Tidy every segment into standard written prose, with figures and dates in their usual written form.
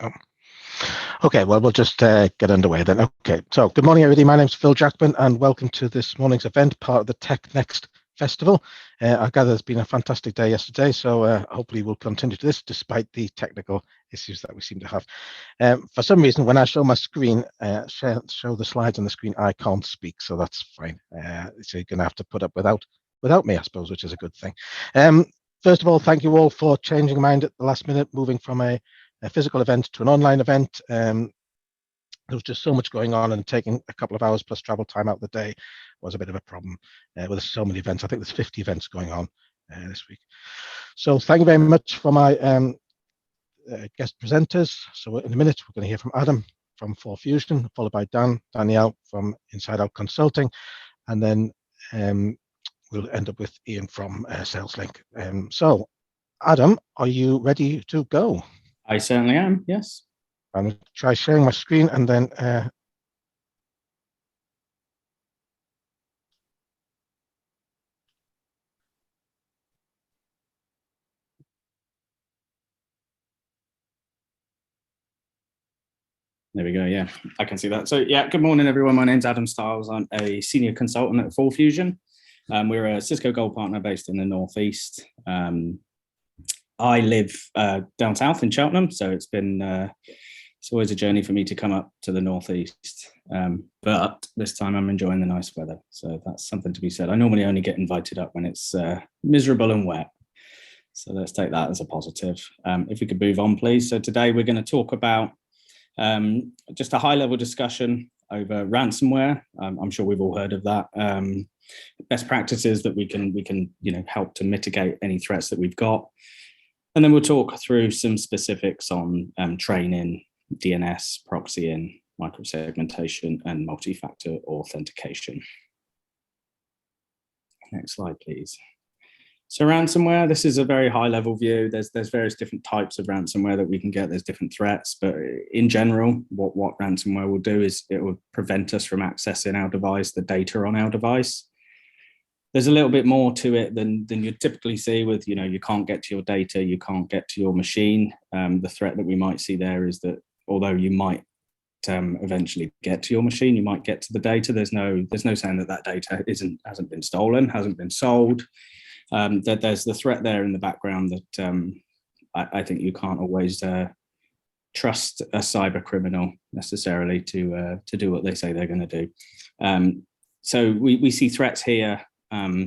Oh. Okay, well, we'll just get underway then. Okay, so good morning, everybody. My name's Phil Jackman, and welcome to this morning's event, part of the Tech Next Festival. I gather it's been a fantastic day yesterday, so hopefully we'll continue to this despite the technical issues that we seem to have. For some reason, when I show my screen, show the slides on the screen, I can't speak, so that's fine. So you're going to have to put up without me, I suppose, which is a good thing. First of all, thank you all for changing your mind at the last minute, moving from a physical event to an online event. There was just so much going on, and taking a couple of hours plus travel time out of the day was a bit of a problem with so many events. I think there's 50 events going on this week. So thank you very much for my guest presenters. So in a minute, we're going to hear from Adam from Forfusion, followed by Danielle from Inside Out Consulting, and then we'll end up with Ian from Saleslynk. So Adam, are you ready to go? I certainly am, yes. I'm going to try sharing my screen and then there we go, yeah, I can see that. So yeah, good morning everyone. My name's Adam Stiles. I'm a senior consultant at Forfusion. We're a Cisco Gold partner based in the Northeast. I live down south in Cheltenham, so it's always a journey for me to come up to the Northeast. But this time I'm enjoying the nice weather, so that's something to be said. I normally only get invited up when it's miserable and wet. So let's take that as a positive. If we could move on, please. So today we're going to talk about just a high-level discussion over ransomware. I'm sure we've all heard of that. Best practices that we can help to mitigate any threats that we've got. And then we'll talk through some specifics on training, DNS, proxying, microsegmentation, and multi-factor authentication. Next slide, please. So ransomware, this is a very high level view. There's various different types of ransomware that we can get. There's different threats, but in general, what ransomware will do is it will prevent us from accessing our device, the data on our device. There's a little bit more to it than you typically see with, you can't get to your data, you can't get to your machine. The threat that we might see there is that although you might eventually get to your machine, you might get to the data. There's no saying that data hasn't been stolen, hasn't been sold. That there's the threat there in the background that I think you can't always trust a cyber criminal necessarily to do what they say they're going to do. So we see threats here,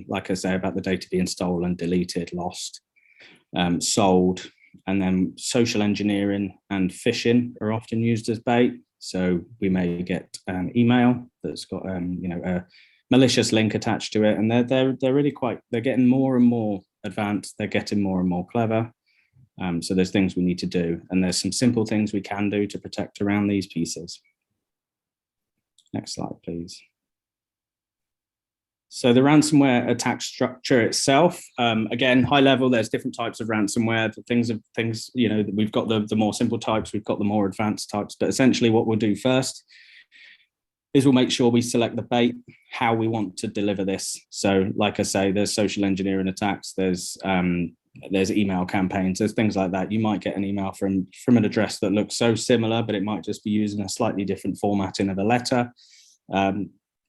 like I say, about the data being stolen, deleted, lost, sold, and then social engineering and phishing are often used as bait. So we may get an email that's got a malicious link attached to it, and they're really they're getting more and more advanced. They're getting more and more clever. So there's things we need to do, and there's some simple things we can do to protect around these pieces. Next slide, please. So the ransomware attack structure itself, again, high level, there's different types of ransomware. Things, we've got the more simple types, we've got the more advanced types, but essentially what we'll do first is we'll make sure we select the bait, how we want to deliver this. So like I say, there's social engineering attacks, there's email campaigns, there's things like that. You might get an email from an address that looks so similar, but it might just be using a slightly different formatting of a letter.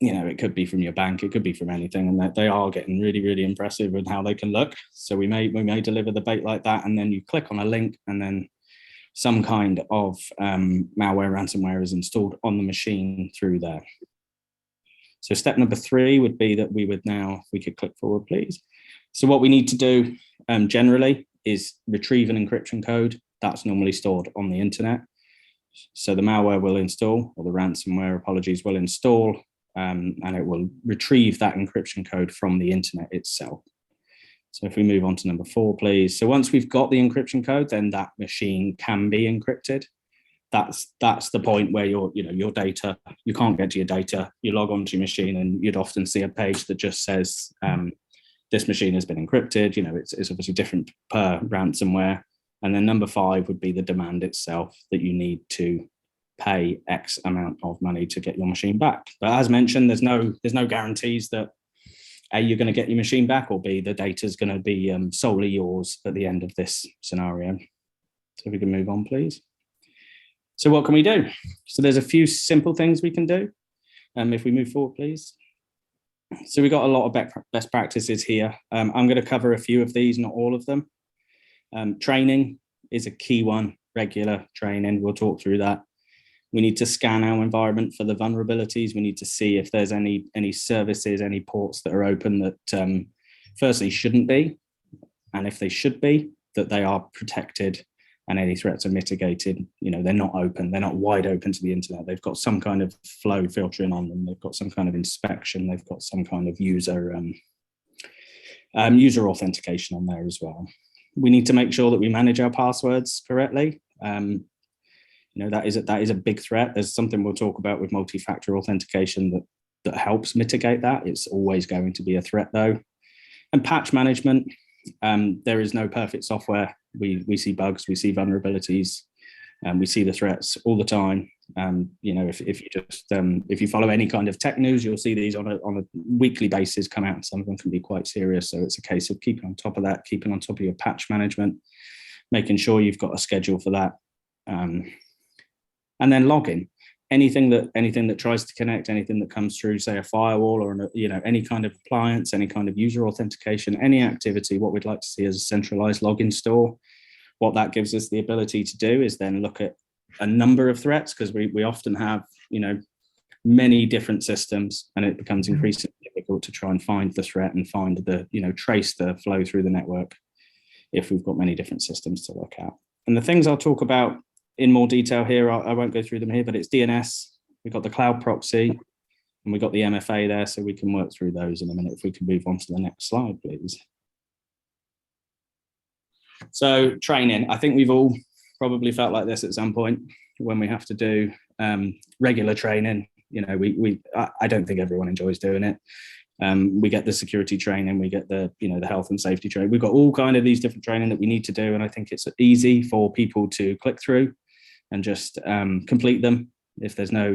It could be from your bank, it could be from anything, and that they are getting really, really impressive with how they can look. So we may deliver the bait like that, and then you click on a link, and then some kind of malware ransomware is installed on the machine through there. So step number 3 would be that we could click forward, please. So what we need to do generally is retrieve an encryption code that's normally stored on the internet. So the malware will install, or the ransomware, will install, and it will retrieve that encryption code from the internet itself. So if we move on to number 4, please. So once we've got the encryption code, then that machine can be encrypted. That's the point where your data, you can't get to your data, you log onto your machine, and you'd often see a page that just says, this machine has been encrypted. It's obviously different per ransomware. And then number 5 would be the demand itself, that you need to pay X amount of money to get your machine back. But as mentioned, there's no guarantees that A, you're going to get your machine back, or B, the data is going to be solely yours at the end of this scenario. So if we can move on, please. So what can we do? So there's a few simple things we can do. If we move forward, please. So we've got a lot of best practices here. I'm going to cover a few of these, not all of them. Training is a key one, regular training. We'll talk through that. We need to scan our environment for the vulnerabilities. We need to see if there's any services, any ports that are open that firstly shouldn't be, and if they should be, that they are protected and any threats are mitigated. You know, they're not open, they're not wide open to the internet. They've got some kind of flow filtering on them. They've got some kind of inspection. They've got some kind of user authentication on there as well. We need to make sure that we manage our passwords correctly. You know, that is a big threat. There's something we'll talk about with multi-factor authentication that helps mitigate that. It's always going to be a threat though. And patch management. There is no perfect software. We see bugs, we see vulnerabilities, and we see the threats all the time. You know, if you follow any kind of tech news, you'll see these on a weekly basis come out, and some of them can be quite serious. So it's a case of keeping on top of that, keeping on top of your patch management, making sure you've got a schedule for that. And then logging anything that tries to connect, anything that comes through, say a firewall or any kind of appliance, any kind of user authentication, any activity. What we'd like to see is a centralized login store. What that gives us the ability to do is then look at a number of threats, because we often have many different systems, and it becomes increasingly difficult to try and find the threat and find trace the flow through the network if we've got many different systems to look at. And the things I'll talk about in more detail here, I won't go through them here, but it's DNS, we've got the cloud proxy, and we've got the MFA there, so we can work through those in a minute. If we can move on to the next slide, please. So training, I think we've all probably felt like this at some point when we have to do regular training. I don't think everyone enjoys doing it. We get the security training, we get the health and safety training. We've got all kind of these different training that we need to do, and I think it's easy for people to click through and just complete them. If there's no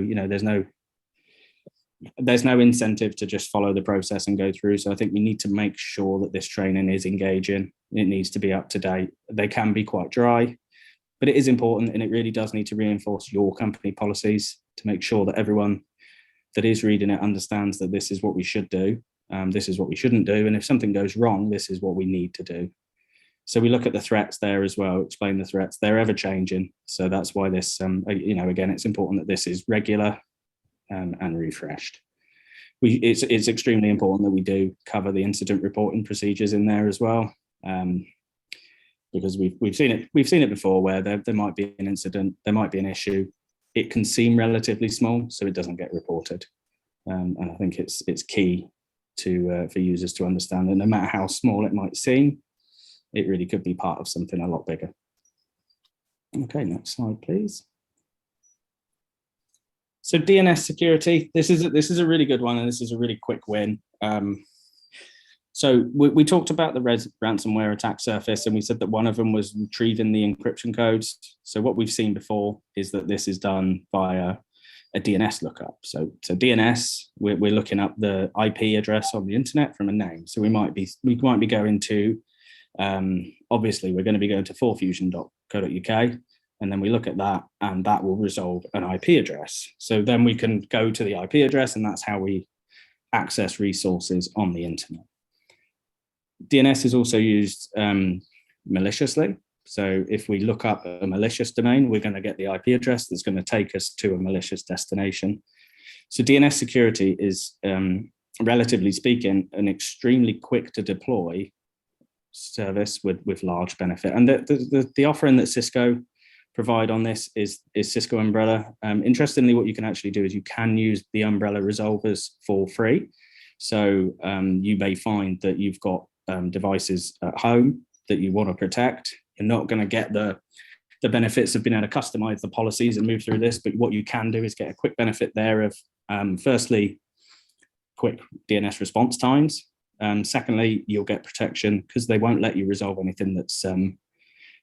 incentive to just follow the process and go through. So I think we need to make sure that this training is engaging. It needs to be up to date. They can be quite dry, but it is important, and it really does need to reinforce your company policies to make sure that everyone that is reading it understands that this is what we should do, this is what we shouldn't do, and if something goes wrong, this is what we need to do. So we look at the threats there as well, explain the threats. They're ever changing, so that's why this, again, it's important that this is regular and refreshed. It's extremely important that we do cover the incident reporting procedures in there as well, because we've seen it before, where there might be an incident, there might be an issue. It can seem relatively small, so it doesn't get reported. And I think it's key for users to understand that no matter how small it might seem, it really could be part of something a lot bigger. Okay, next slide, please. So DNS security, this is a really good one, and this is a really quick win. So we talked about the ransomware attack surface, and we said that one of them was retrieving the encryption codes. So what we've seen before is that this is done via a DNS lookup. So DNS, we're looking up the IP address on the internet from a name. So we might be going to, obviously we're going to be going to forfusion.co.uk, and then we look at that, and that will resolve an IP address. So then we can go to the IP address, and that's how we access resources on the internet. DNS is also used maliciously. So if we look up a malicious domain, we're going to get the IP address that's going to take us to a malicious destination. So DNS security is, relatively speaking, an extremely quick to deploy service with large benefit. And the offering that Cisco provide on this is Cisco Umbrella. Interestingly, what you can actually do is you can use the Umbrella resolvers for free. So you may find that you've got devices at home that you want to protect. You're not going to get the benefits of being able to customize the policies and move through this, but what you can do is get a quick benefit there of, firstly, quick DNS response times. Secondly, you'll get protection because they won't let you resolve anything that's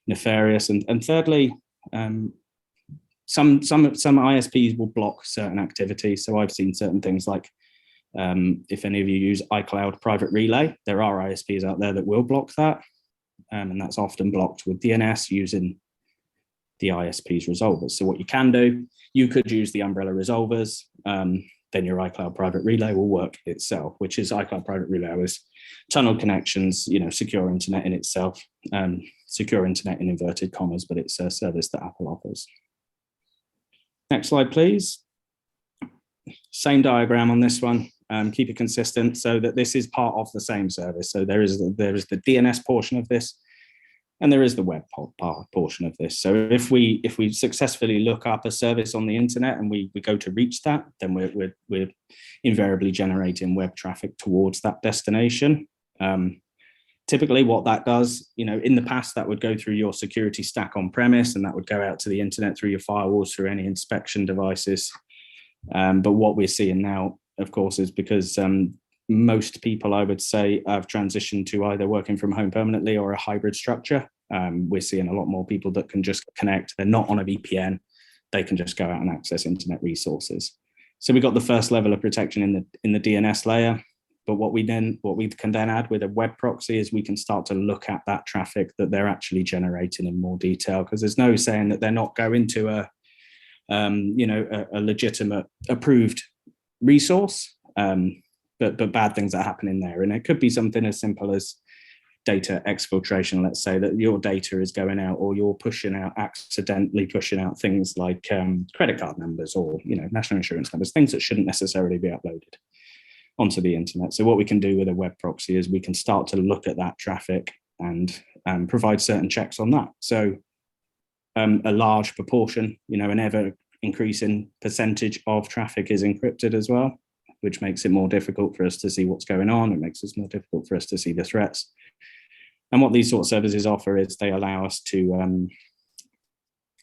nefarious. And thirdly, some ISPs will block certain activities. So I've seen certain things like, if any of you use iCloud Private Relay, there are ISPs out there that will block that. And that's often blocked with DNS using the ISP's resolvers. So what you can do, you could use the umbrella resolvers, then your iCloud Private Relay will work itself, which is iCloud Private Relay is tunnel connections, secure internet in itself, secure internet in inverted commas, but it's a service that Apple offers. Next slide, please. Same diagram on this one. Keep it consistent so that this is part of the same service. So there is the DNS portion of this, and there is the web portion of this. So if we successfully look up a service on the internet and we go to reach that, then we're invariably generating web traffic towards that destination. Typically what that does, in the past, that would go through your security stack on premise, and that would go out to the internet through your firewalls, through any inspection devices. But what we're seeing now, of course, is because most people, I would say, have transitioned to either working from home permanently or a hybrid structure. We're seeing a lot more people that can just connect. They're not on a VPN. They can just go out and access internet resources. So we got the first level of protection in the DNS layer. But what we can then add with a web proxy is we can start to look at that traffic that they're actually generating in more detail, because there's no saying that they're not going to a legitimate approved resource, but bad things are happening there. And it could be something as simple as data exfiltration. Let's say that your data is going out, or you're accidentally pushing out things like credit card numbers or national insurance numbers, things that shouldn't necessarily be uploaded onto the internet. So what we can do with a web proxy is we can start to look at that traffic and provide certain checks on that. So a large proportion, an ever increasing percentage of traffic is encrypted as well, which makes it more difficult for us to see what's going on. It makes it more difficult for us to see the threats. And what these sort of services offer is they allow us to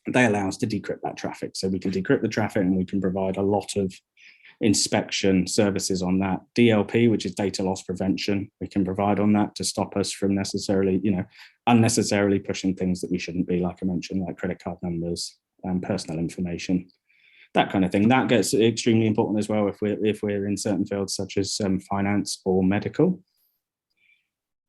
decrypt that traffic. So we can decrypt the traffic, and we can provide a lot of inspection services on that. DLP, which is data loss prevention, we can provide on that to stop us from unnecessarily pushing things that we shouldn't be, like I mentioned, like credit card numbers and personal information, that kind of thing. That gets extremely important as well if we're in certain fields such as finance or medical.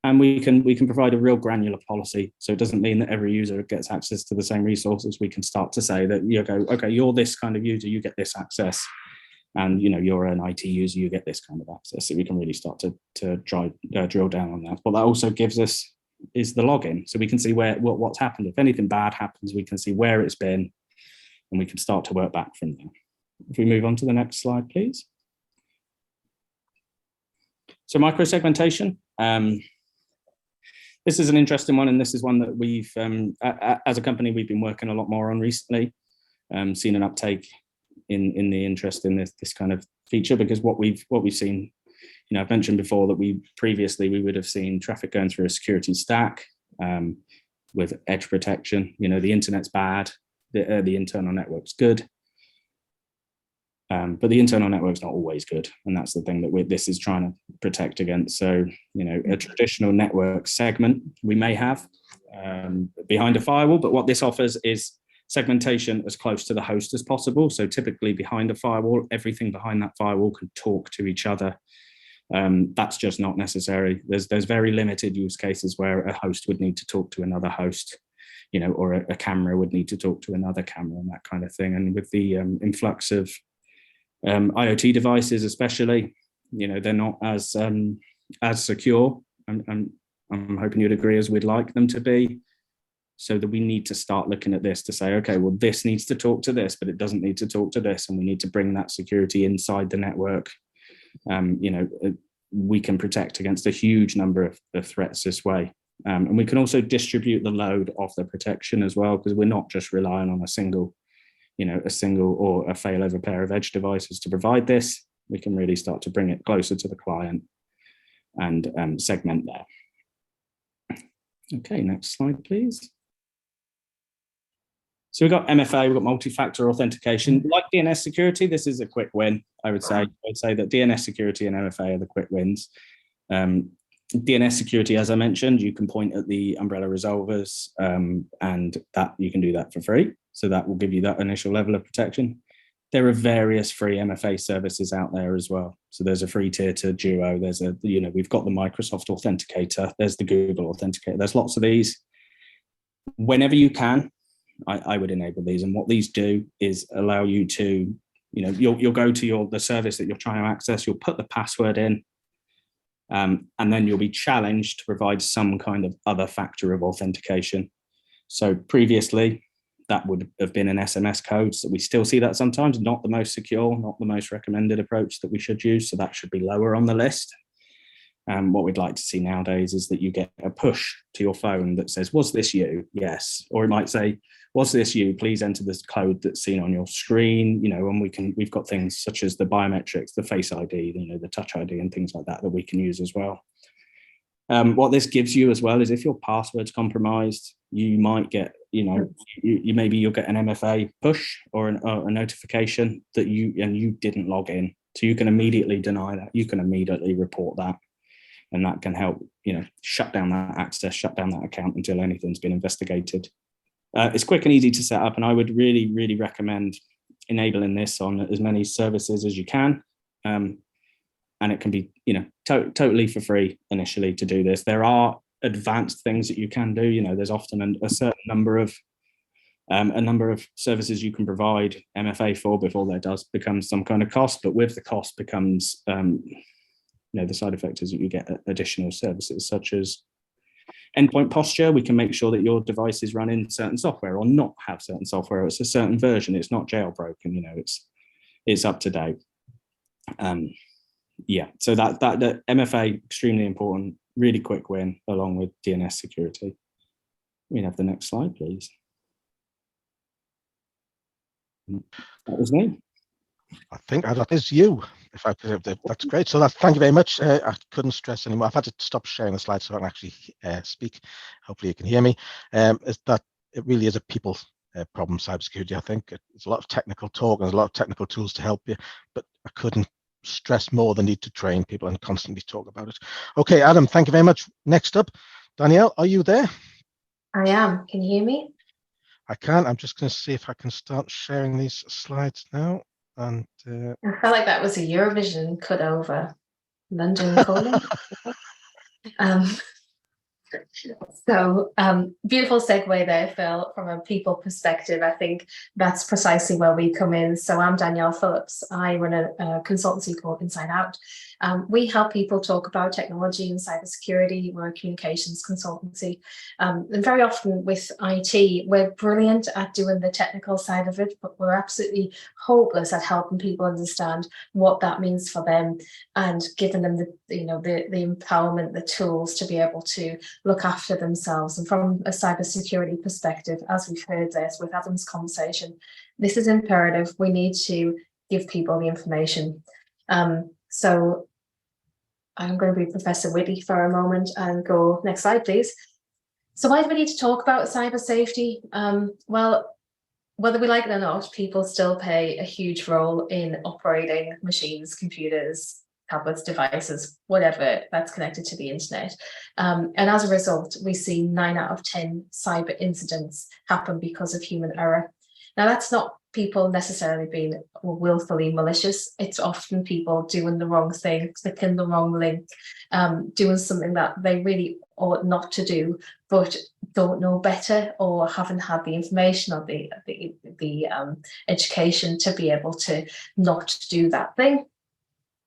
And we can provide a real granular policy. So it doesn't mean that every user gets access to the same resources. We can start to say that okay, you're this kind of user, you get this access. And you're an IT user, you get this kind of access. So we can really start to drill down on that. What that also gives us is the login, so we can see what's happened. If anything bad happens, we can see where it's been, and we can start to work back from there. If we move on to the next slide, please. So microsegmentation. This is an interesting one, and this is one that we've, as a company, we've been working a lot more on recently. Seen an uptake in the interest in this kind of feature, because what we've seen, I've mentioned before that we would have seen traffic going through a security stack with edge protection. The internet's bad, the internal network's good, but the internal network's not always good, and that's the thing that this is trying to protect against. So a traditional network segment we may have behind a firewall, but what this offers is segmentation as close to the host as possible. So typically behind a firewall, everything behind that firewall can talk to each other. That's just not necessary. There's very limited use cases where a host would need to talk to another host, or a camera would need to talk to another camera, and that kind of thing. And with the influx of IoT devices, especially, they're not as secure. I'm hoping you'd agree, as we'd like them to be. So that we need to start looking at this to say, okay, well, this needs to talk to this, but it doesn't need to talk to this. And we need to bring that security inside the network. We can protect against a huge number of threats this way. And we can also distribute the load of the protection as well, because we're not just relying on a single or a failover pair of edge devices to provide this. We can really start to bring it closer to the client and segment there. Okay, next slide, please. So we've got MFA, we've got multi-factor authentication. Like DNS security, this is a quick win, I would say. I'd say that DNS security and MFA are the quick wins. DNS security, as I mentioned, you can point at the umbrella resolvers, and that you can do that for free. So that will give you that initial level of protection. There are various free MFA services out there as well. So there's a free tier to Duo. There's we've got the Microsoft Authenticator. There's the Google Authenticator. There's lots of these. Whenever you can, I would enable these. And what these do is allow you to, you'll go to the service that you're trying to access, you'll put the password in, and then you'll be challenged to provide some kind of other factor of authentication. So previously, that would have been an SMS code. So we still see that sometimes, not the most secure, not the most recommended approach that we should use. So that should be lower on the list. What we'd like to see nowadays is that you get a push to your phone that says, was this you? Yes. Or it might say, was this you? Please enter this code that's seen on your screen. And we've got things such as the biometrics, the Face ID, the Touch ID and things like that we can use as well. What this gives you as well is if your password's compromised, you might get, maybe you'll get an MFA push or a notification that you didn't log in. So you can immediately deny that. You can immediately report that. And that can help, shut down that access, shut down that account until anything's been investigated. It's quick and easy to set up, and I would really, really recommend enabling this on as many services as you can. And it can be, totally for free initially to do this. There are advanced things that you can do. There's often a certain number of services you can provide MFA for before there does become some kind of cost. But with the cost becomes the side effect is that you get additional services such as endpoint posture. We can make sure that your device is running certain software or not have certain software. It's a certain version. It's not jailbroken. It's up to date. So that MFA extremely important. Really quick win along with DNS security. We have the next slide, please. That was me. I think that is you. That's great. So thank you very much. I couldn't stress anymore. I've had to stop sharing the slides so I can actually speak. Hopefully you can hear me. Is that it really is a people problem, cybersecurity. I think it's a lot of technical talk and there's a lot of technical tools to help you, but I couldn't stress more the need to train people and constantly talk about it. Okay, Adam, thank you very much. Next up, Danielle, are you there? I am. Can you hear me? I can. I'm just going to see if I can start sharing these slides now. And I felt like that was a Eurovision cut over. London Calling. So beautiful segue there, Phil, from a people perspective. I think that's precisely where we come in. So I'm Danielle Phillips. I run a consultancy called Inside Out. We help people talk about technology and cybersecurity. We're a communications consultancy. And very often with IT, we're brilliant at doing the technical side of it, but we're absolutely hopeless at helping people understand what that means for them and giving them the empowerment, the tools to be able to look after themselves. And from a cybersecurity perspective, as we've heard this with Adam's conversation, this is imperative. We need to give people the information. So I'm going to be Professor Whitty for a moment and go next slide, please. So why do we need to talk about cyber safety? Well, whether we like it or not, people still play a huge role in operating machines, computers, tablets, devices, whatever that's connected to the internet. And as a result, we see 9 out of 10 cyber incidents happen because of human error. Now, that's not people necessarily being willfully malicious. It's often people doing the wrong thing, clicking the wrong link, doing something that they really ought not to do, but don't know better or haven't had the information or the education to be able to not do that thing.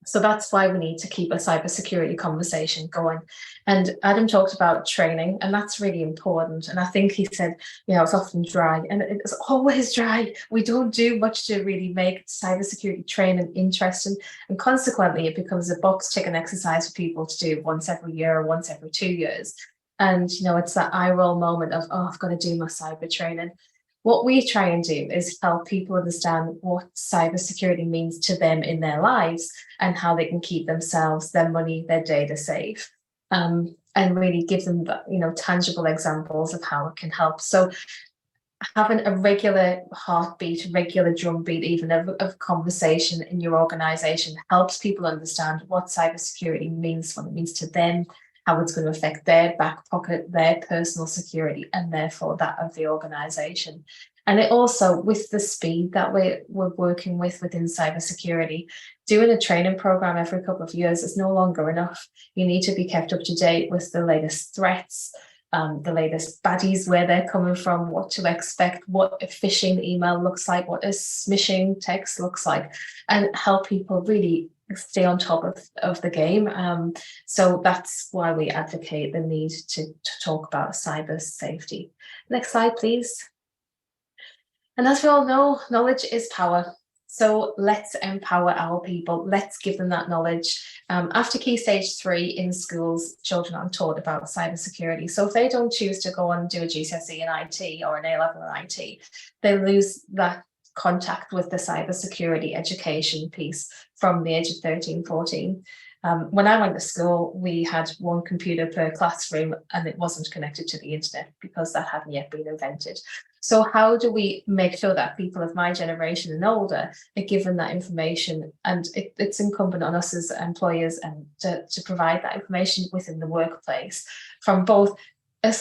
So that's why we need to keep a cybersecurity conversation going. And Adam talked about training, and that's really important. And I think he said, it's often dry, and it's always dry. We don't do much to really make cybersecurity training interesting. And consequently, it becomes a box ticking exercise for people to do once every year or once every 2 years. And, it's that eye roll moment of, I've got to do my cyber training. What we try and do is help people understand what cybersecurity means to them in their lives and how they can keep themselves, their money, their data safe, and really give them, tangible examples of how it can help. So having a regular heartbeat, regular drumbeat, even of conversation in your organization helps people understand what cybersecurity means, what it means to them, how it's going to affect their back pocket, their personal security, and therefore that of the organization. And it also, with the speed that we're working within cybersecurity, doing a training program every couple of years is no longer enough. You need to be kept up to date with the latest threats, the latest baddies, where they're coming from, what to expect, what a phishing email looks like, what a smishing text looks like, and help people really stay on top of the game. So that's why we advocate the need to talk about cyber safety. Next slide, please. And as we all know, knowledge is power. So let's empower our people. Let's give them that knowledge. After Key Stage 3 in schools, children are taught about cybersecurity. So if they don't choose to go on and do a GCSE in IT or an A-level in IT, they lose that contact with the cybersecurity education piece from the age of 13, 14. When I went to school, we had one computer per classroom, and it wasn't connected to the internet because that hadn't yet been invented. So how do we make sure that people of my generation and older are given that information? And it's incumbent on us as employers and to provide that information within the workplace from both a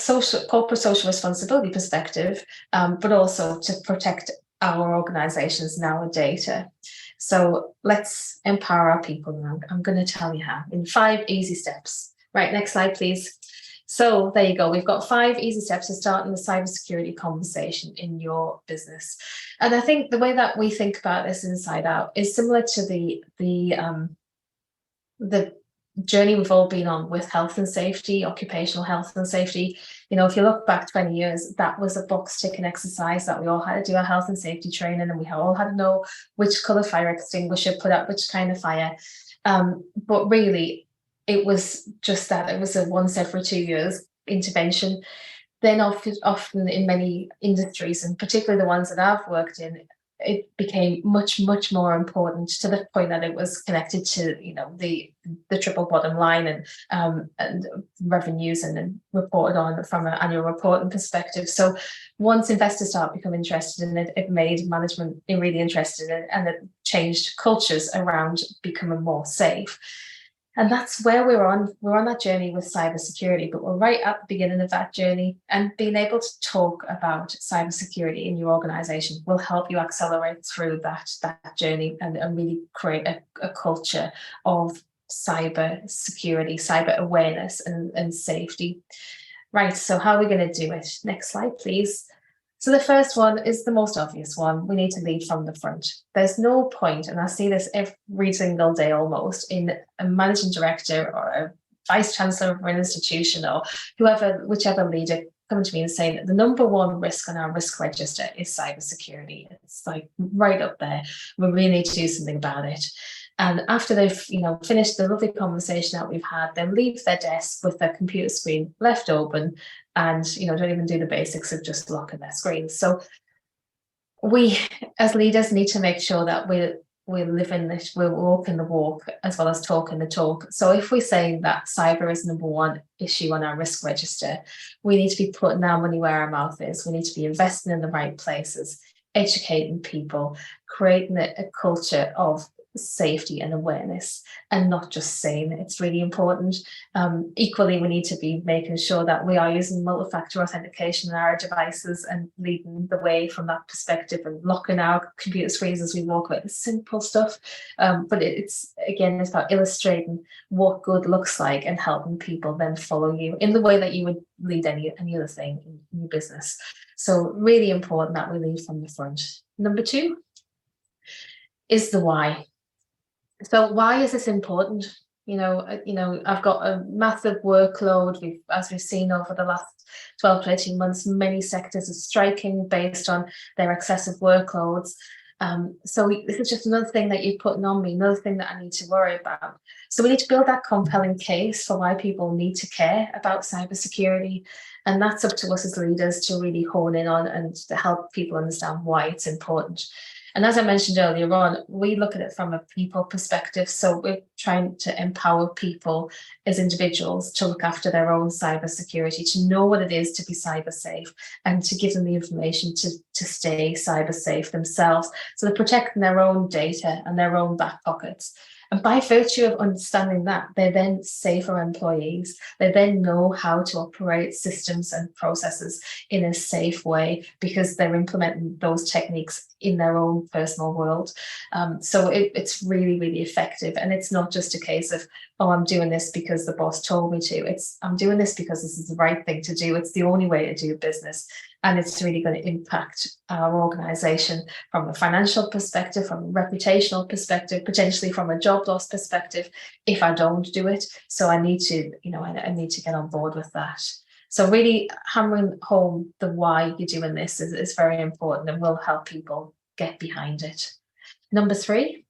corporate social responsibility perspective, but also to protect our organizations and our data. So let's empower our people now. I'm going to tell you how in 5 easy steps. Right, next slide, please. So there you go. We've got 5 easy steps to starting the cybersecurity conversation in your business. And I think the way that we think about this inside out is similar to the journey we've all been on with health and safety, occupational health and safety. You know, if you look back 20 years, that was a box ticking exercise that we all had to do our health and safety training, and we all had to know which colour fire extinguisher put out which kind of fire. But really, it was just that. It was a once every 2 years intervention. Then often in many industries, and particularly the ones that I've worked in, it became much, much more important to the point that it was connected to, you know, the triple bottom line and revenues and reported on from an annual reporting perspective. So once investors start becoming interested in it, it made management really interested in it, and it changed cultures around becoming more safe. And that's where we're on that journey with cybersecurity, but we're right at the beginning of that journey, and being able to talk about cybersecurity in your organization will help you accelerate through that journey and really create a culture of cybersecurity, cyber awareness and safety. Right, so how are we going to do it? Next slide, please. So the first one is the most obvious one. We need to lead from the front. There's no point, and I see this every single day almost, in a managing director or a vice chancellor of an institution or whichever leader coming to me and saying that the number one risk on our risk register is cybersecurity. It's like right up there. We really need to do something about it. And after they've, you know, finished the lovely conversation that we've had, they leave their desk with their computer screen left open, and, you know, don't even do the basics of just locking their screens. So we, as leaders, need to make sure that we're living this, we're walking the walk as well as talking the talk. So if we say that cyber is number one issue on our risk register, we need to be putting our money where our mouth is. We need to be investing in the right places, educating people, creating a culture of safety and awareness, and not just saying it's really important. Equally, we need to be making sure that we are using multi-factor authentication in our devices and leading the way from that perspective, and locking our computer screens as we walk away. It's simple stuff, but it's about illustrating what good looks like and helping people then follow you in the way that you would lead any other thing in your business. So really important that we lead from the front. Number 2 is the why. So why is this important? You know, I've got a massive workload. As we've seen over the last 12 to 18 months, many sectors are striking based on their excessive workloads. So this is just another thing that you're putting on me, another thing that I need to worry about. So we need to build that compelling case for why people need to care about cybersecurity. And that's up to us as leaders to really hone in on and to help people understand why it's important. And as I mentioned earlier on, we look at it from a people perspective. So we're trying to empower people as individuals to look after their own cybersecurity, to know what it is to be cyber safe, and to give them the information to stay cyber safe themselves. So they're protecting their own data and their own back pockets. And by virtue of understanding that, they're then safer employees. They then know how to operate systems and processes in a safe way because they're implementing those techniques in their own personal world. So it's really, really effective. And it's not just a case of, oh, I'm doing this because the boss told me to. I'm doing this because this is the right thing to do. It's the only way to do business. And it's really going to impact our organization from a financial perspective, from a reputational perspective, potentially from a job loss perspective, if I don't do it. So I need to, I need to get on board with that. So really hammering home the why you're doing this is very important and will help people get behind it. Number 3,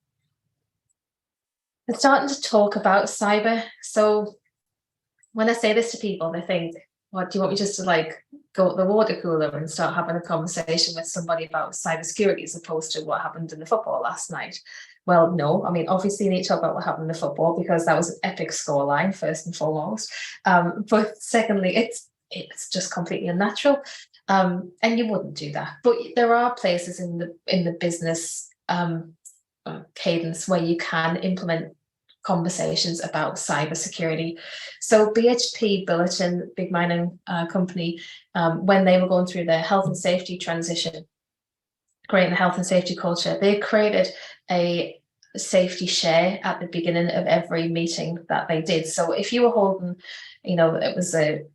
they're starting to talk about cyber. So when I say this to people, they think, what, do you want me just to go to the water cooler and start having a conversation with somebody about cybersecurity as opposed to what happened in the football last night? Well, no. I mean, obviously you need to talk about what happened in the football because that was an epic scoreline, first and foremost. But secondly, it's just completely unnatural. And you wouldn't do that. But there are places in the business cadence where you can implement conversations about cybersecurity. So BHP Billiton, big mining company, when they were going through their health and safety transition, creating a health and safety culture, they created a safety share at the beginning of every meeting that they did. So if you were holding, it was a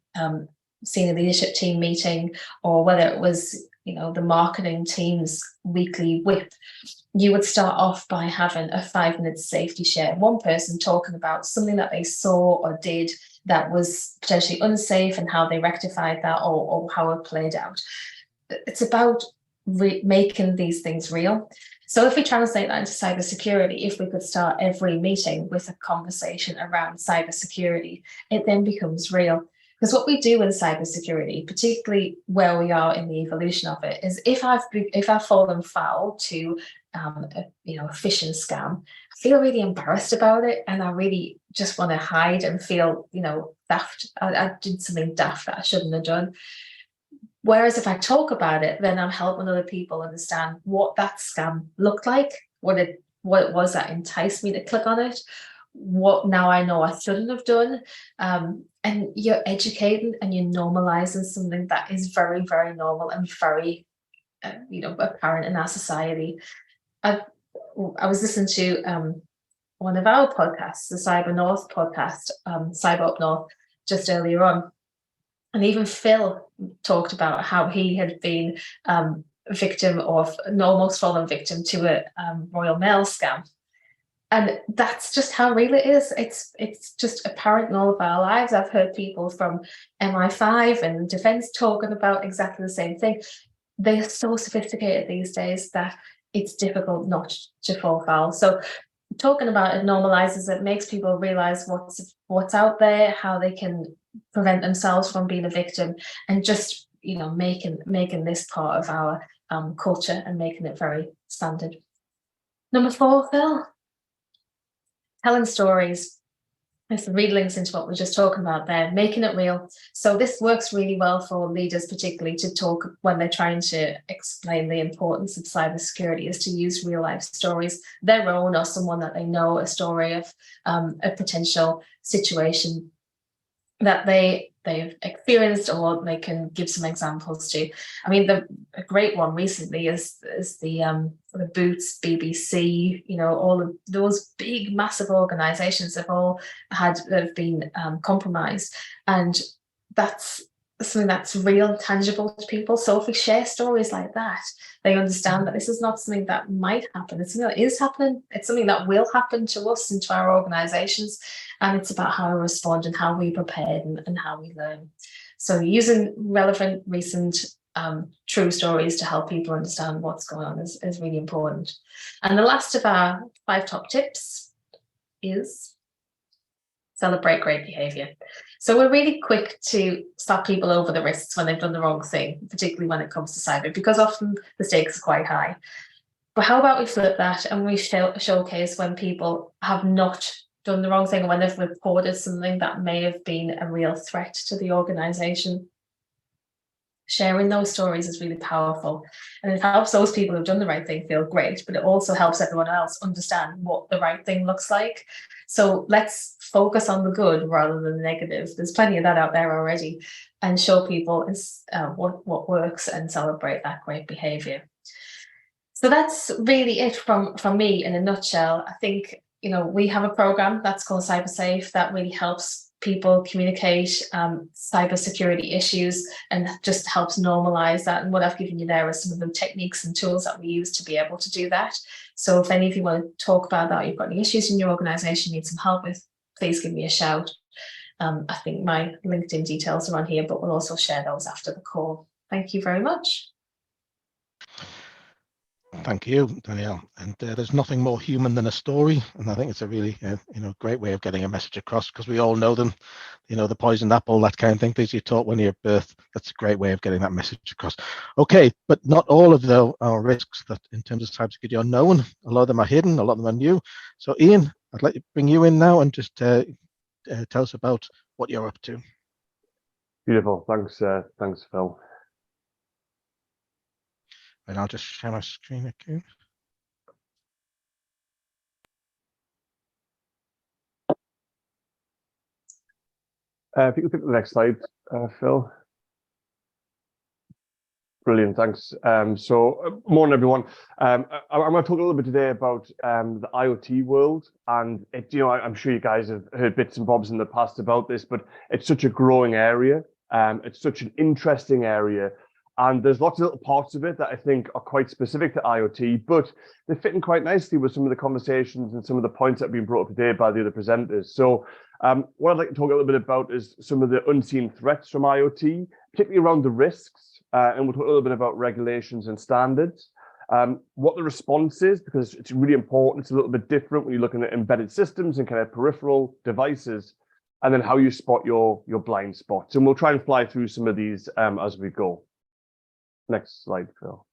senior leadership team meeting, or whether it was, the marketing team's weekly whip, you would start off by having a 5-minute safety share. One person talking about something that they saw or did that was potentially unsafe and how they rectified that or how it played out. It's about making these things real. So if we translate that into cybersecurity, if we could start every meeting with a conversation around cybersecurity, it then becomes real. Because what we do in cybersecurity, particularly where we are in the evolution of it, is if I've fallen foul to a phishing scam, I feel really embarrassed about it, and I really just want to hide and feel daft. I did something daft that I shouldn't have done. Whereas if I talk about it, then I'm helping other people understand what that scam looked like, what it was that enticed me to click on it, what now I know I shouldn't have done. And you're educating and you're normalizing something that is very, very normal and very, apparent in our society. I was listening to one of our podcasts, the Cyber North podcast, Cyber Up North, just earlier on. And even Phil talked about how he had been victim of, almost fallen victim to a Royal Mail scam. And that's just how real it is. It's just apparent in all of our lives. I've heard people from MI5 and defense talking about exactly the same thing. They are so sophisticated these days that it's difficult not to fall foul. So talking about it normalizes it, makes people realize what's out there, how they can prevent themselves from being a victim, and just making this part of our culture and making it very standard. Number 4, Phil. Telling stories. There's some read links into what we're just talking about there, making it real. So this works really well for leaders, particularly to talk when they're trying to explain the importance of cybersecurity, is to use real life stories, their own or someone that they know, a story of a potential situation that they've experienced, or they can give some examples to. I mean, a great one recently is the Boots, BBC, all of those big, massive organizations have been compromised. And that's something that's real, tangible to people. So if we share stories like that, they understand that this is not something that might happen. It's something that is happening. It's something that will happen to us and to our organizations. And it's about how we respond and how we prepare and how we learn. So using relevant, recent, true stories to help people understand what's going on is really important. And the last of our 5 top tips is celebrate great behavior. So we're really quick to slap people over the wrists when they've done the wrong thing, particularly when it comes to cyber, because often the stakes are quite high. But how about we flip that and we showcase when people have not done the wrong thing, when they've reported something that may have been a real threat to the organization. Sharing those stories is really powerful, and it helps those people who've done the right thing feel great, but it also helps everyone else understand what the right thing looks like. So let's focus on the good rather than the negative. There's plenty of that out there already, and show people what works and celebrate that great behavior. So that's really it from me in a nutshell. I think, you know, we have a program that's called CyberSafe that really helps people communicate cybersecurity issues and just helps normalize that. And what I've given you there are some of the techniques and tools that we use to be able to do that. So if any of you want to talk about that, you've got any issues in your organization, need some help with, please give me a shout. I think my LinkedIn details are on here, but we'll also share those after the call. Thank you very much. Thank you, Danielle. And there's nothing more human than a story, and I think it's a really, great way of getting a message across, because we all know them, the poisoned apple, that kind of thing. Things you taught when you're at birth. That's a great way of getting that message across. Okay, but not all of our risks that, in terms of cybersecurity, are known. A lot of them are hidden. A lot of them are new. So, Ian, I'd like to bring you in now and just tell us about what you're up to. Beautiful. Thanks, Phil. And I'll just share my screen again. If you could pick the next slide, Phil. Brilliant, thanks. Morning, everyone. I'm going to talk a little bit today about the IoT world, and I'm sure you guys have heard bits and bobs in the past about this, but it's such a growing area. It's such an interesting area. And there's lots of little parts of it that I think are quite specific to IoT, but they fit in quite nicely with some of the conversations and some of the points that have been brought up today by the other presenters. So what I'd like to talk a little bit about is some of the unseen threats from IoT, particularly around the risks, and we'll talk a little bit about regulations and standards, what the response is, because it's really important. It's a little bit different when you're looking at embedded systems and kind of peripheral devices, and then how you spot your blind spots. And we'll try and fly through some of these as we go. Next slide, Phil.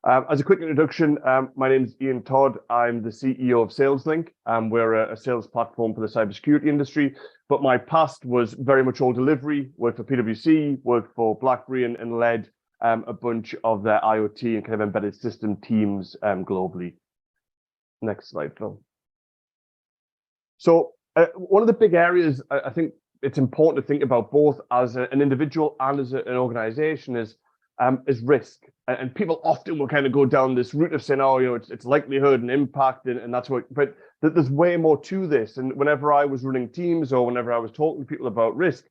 As a quick introduction, my name is Ian Todd. I'm the CEO of Saleslynk. We're a sales platform for the cybersecurity industry, but my past was very much all delivery, worked for PwC, worked for BlackBerry, and led a bunch of their IoT and kind of embedded system teams globally. Next slide, Phil. So one of the big areas I think it's important to think about, both as an individual and as an organization, is risk. And people often will kind of go down this route of saying, oh, it's likelihood and impact, and that's what, but there's way more to this. And whenever I was running teams or whenever I was talking to people about risk,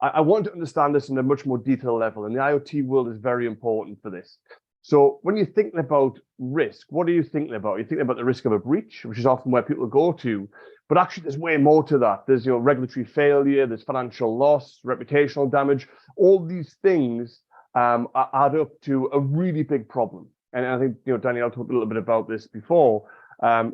I want to understand this in a much more detailed level. And the IoT world is very important for this. So when you're thinking about risk, what are you thinking about? You're thinking about the risk of a breach, which is often where people go to, but actually there's way more to that. There's regulatory failure, there's financial loss, reputational damage. All these things add up to a really big problem. And I think Danielle talked a little bit about this before.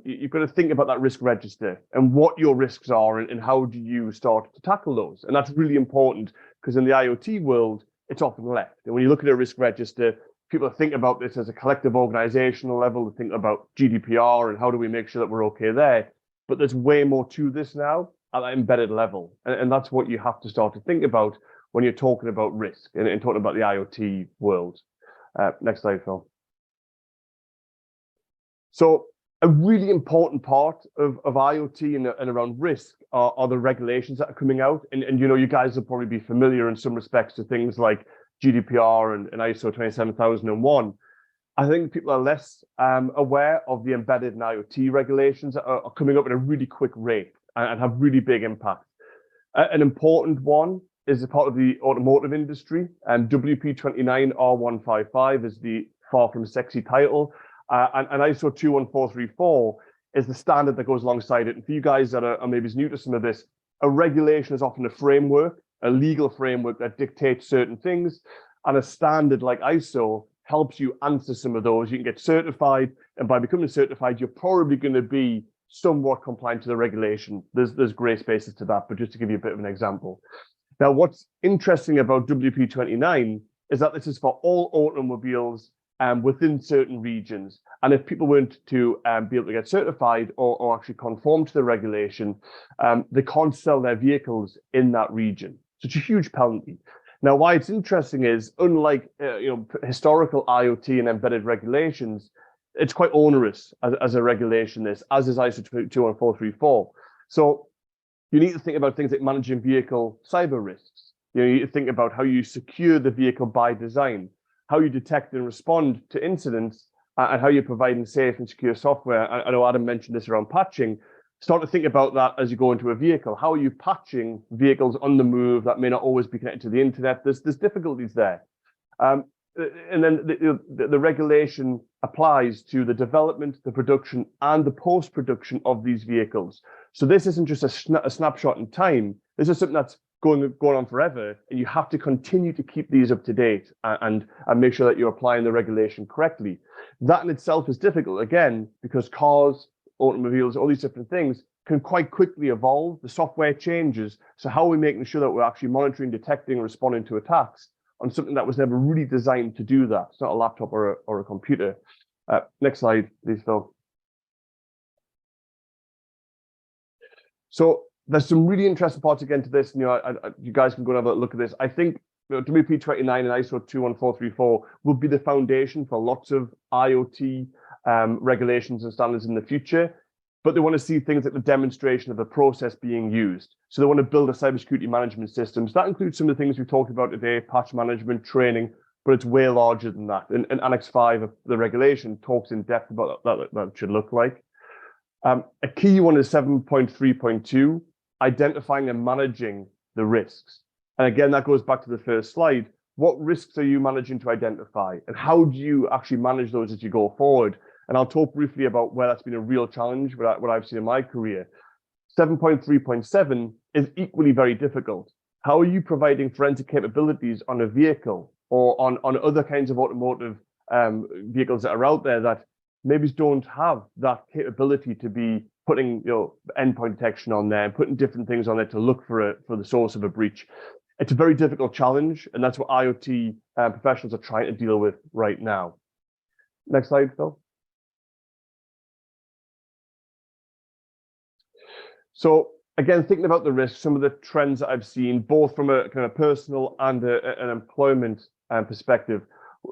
You've got to think about that risk register and what your risks are, and how do you start to tackle those. And that's really important, because in the IoT world, it's often left. And when you look at a risk register, people think about this as a collective organizational level, they think about GDPR and how do we make sure that we're okay there. But there's way more to this now at that embedded level. And that's what you have to start to think about when you're talking about risk and talking about the IoT world. Next slide, Phil. So a really important part of IoT and around risk are the regulations that are coming out. And you guys will probably be familiar in some respects to things like GDPR and ISO 27001. I think people are less aware of the embedded and IoT regulations that are coming up at a really quick rate and have really big impact. An important one is a part of the automotive industry, and WP29 R155 is the far from sexy title, and ISO 21434 is the standard that goes alongside it. And for you guys that are maybe new to some of this, a regulation is often a framework, a legal framework that dictates certain things, and a standard like ISO helps you answer some of those. You can get certified, and by becoming certified, you're probably going to be somewhat compliant to the regulation. There's gray spaces to that, but just to give you a bit of an example. Now, what's interesting about WP29 is that this is for all automobiles within certain regions. And if people weren't to be able to get certified or actually conform to the regulation, they can't sell their vehicles in that region. So it's a huge penalty. Now, why it's interesting is, unlike historical IoT and embedded regulations, it's quite onerous as a regulation, as is ISO 21434. So you need to think about things like managing vehicle cyber risks. You need to think about how you secure the vehicle by design, how you detect and respond to incidents, and how you're providing safe and secure software. I know Adam mentioned this around patching. Start to think about that as you go into a vehicle. How are you patching vehicles on the move that may not always be connected to the internet? There's difficulties there. And then the regulation applies to the development, the production, and the post-production of these vehicles. So this isn't just a snapshot in time. This is something that's going on forever, and you have to continue to keep these up to date and make sure that you're applying the regulation correctly. That in itself is difficult, again, because cars, automobiles, all these different things can quite quickly evolve. The software changes. So how are we making sure that we're actually monitoring, detecting, responding to attacks on something that was never really designed to do that? It's not a laptop or a computer. Next slide, please, Phil. So there's some really interesting parts again to this. You guys can go and have a look at this. I think WP29 and ISO 21434 will be the foundation for lots of IoT regulations and standards in the future. But they want to see things like the demonstration of the process being used. So they want to build a cybersecurity management system. So that includes some of the things we've talked about today, patch management, training, but it's way larger than that. And Annex 5 of the regulation talks in depth about what that should look like. A key one is 7.3.2, identifying and managing the risks. And again, that goes back to the first slide. What risks are you managing to identify? And how do you actually manage those as you go forward? And I'll talk briefly about where that's been a real challenge, what I've seen in my career. 7.3.7 is equally very difficult. How are you providing forensic capabilities on a vehicle or on other kinds of automotive vehicles that are out there that maybe don't have that capability to be putting endpoint detection on there, putting different things on there to look for the source of a breach? It's a very difficult challenge, and that's what IoT professionals are trying to deal with right now. Next slide, Phil. So again, thinking about the risks, some of the trends that I've seen, both from a kind of personal and an employment perspective,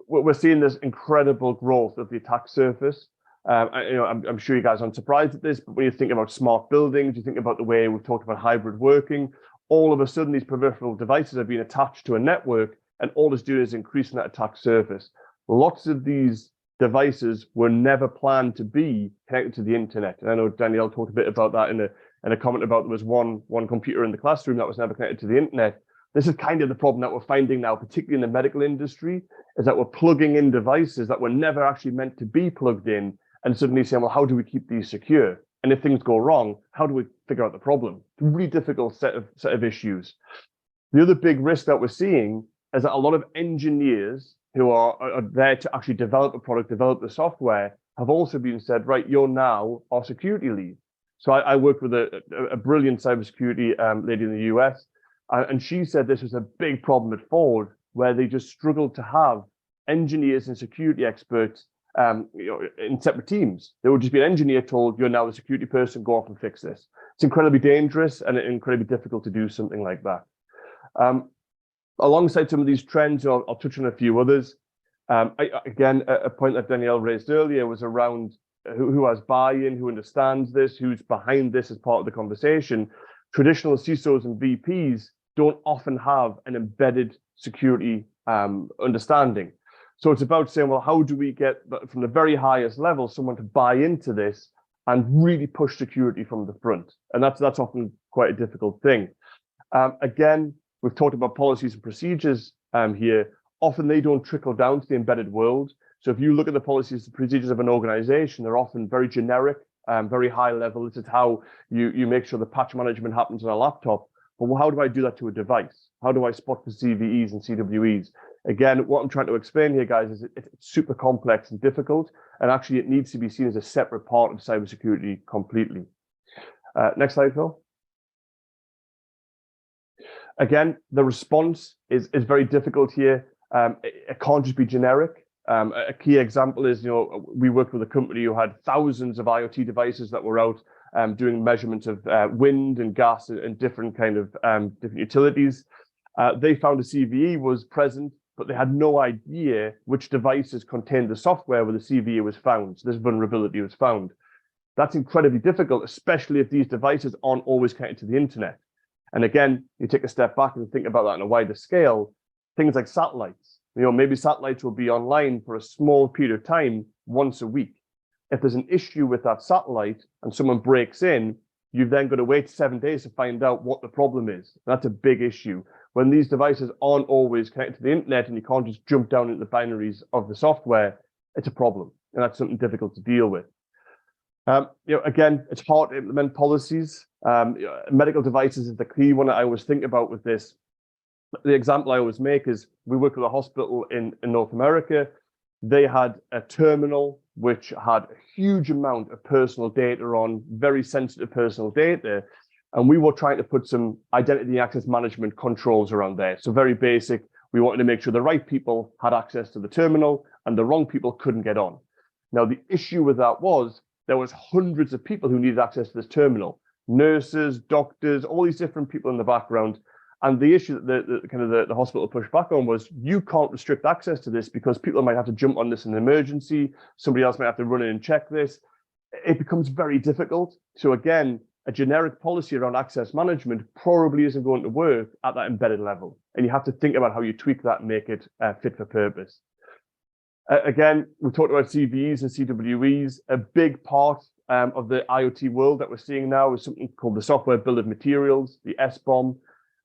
we're seeing this incredible growth of the attack surface. I'm sure you guys aren't surprised at this, but when you think about smart buildings, you think about the way we've talked about hybrid working, all of a sudden these peripheral devices are being attached to a network, and all it's doing is increasing that attack surface. Lots of these devices were never planned to be connected to the internet. And I know Danielle talked a bit about that in a comment about there was one computer in the classroom that was never connected to the internet. This is kind of the problem that we're finding now, particularly in the medical industry, is that we're plugging in devices that were never actually meant to be plugged in, and suddenly saying, well, how do we keep these secure? And if things go wrong, how do we figure out the problem? It's a really difficult set of issues. The other big risk that we're seeing is that a lot of engineers who are there to actually develop a product, develop the software, have also been said, right, you're now our security lead. So I worked with a brilliant cybersecurity lady in the US, and she said this was a big problem at Ford, where they just struggled to have engineers and security experts in separate teams. There would just be an engineer told, you're now the security person, go off and fix this. It's incredibly dangerous and incredibly difficult to do something like that. Alongside some of these trends, I'll touch on a few others. Again, a point that Danielle raised earlier was around who has buy-in, who understands this, who's behind this as part of the conversation. Traditional CISOs and VPs don't often have an embedded security understanding. So it's about saying, well, how do we get from the very highest level someone to buy into this and really push security from the front? And that's often quite a difficult thing. Again, we've talked about policies and procedures here. Often they don't trickle down to the embedded world. So if you look at the policies and procedures of an organization, they're often very generic, very high level. This is how you make sure the patch management happens on a laptop. But how do I do that to a device? How do I spot for CVEs and CWEs? Again, what I'm trying to explain here, guys, is it's super complex and difficult, and actually it needs to be seen as a separate part of cybersecurity completely. Next slide, Phil. Again, the response is very difficult here. It can't just be generic. A key example is, we worked with a company who had thousands of IoT devices that were out doing measurements of wind and gas and different kind of different utilities. They found a CVE was present, but they had no idea which devices contained the software where the CVE was found. So this vulnerability was found. That's incredibly difficult, especially if these devices aren't always connected to the internet. And again, you take a step back and think about that on a wider scale. Things like satellites, maybe satellites will be online for a small period of time once a week. If there's an issue with that satellite and someone breaks in, you've then got to wait 7 days to find out what the problem is. That's a big issue. When these devices aren't always connected to the internet and you can't just jump down into the binaries of the software, it's a problem. And that's something difficult to deal with. Again, it's hard to implement policies. Medical devices is the key one that I always think about with this. The example I always make is we work with a hospital in North America. They had a terminal which had a huge amount of personal data on, very sensitive personal data. And we were trying to put some identity access management controls around there. So very basic. We wanted to make sure the right people had access to the terminal and the wrong people couldn't get on. Now, the issue with that was there was hundreds of people who needed access to this terminal, nurses, doctors, all these different people in the background. And the issue that the hospital pushed back on was you can't restrict access to this because people might have to jump on this in an emergency. Somebody else might have to run in and check this. It becomes very difficult. So again, a generic policy around access management probably isn't going to work at that embedded level. And you have to think about how you tweak that and make it fit for purpose. Again, we talked about CVEs and CWEs. A big part of the IoT world that we're seeing now is something called the software bill of materials, the SBOM.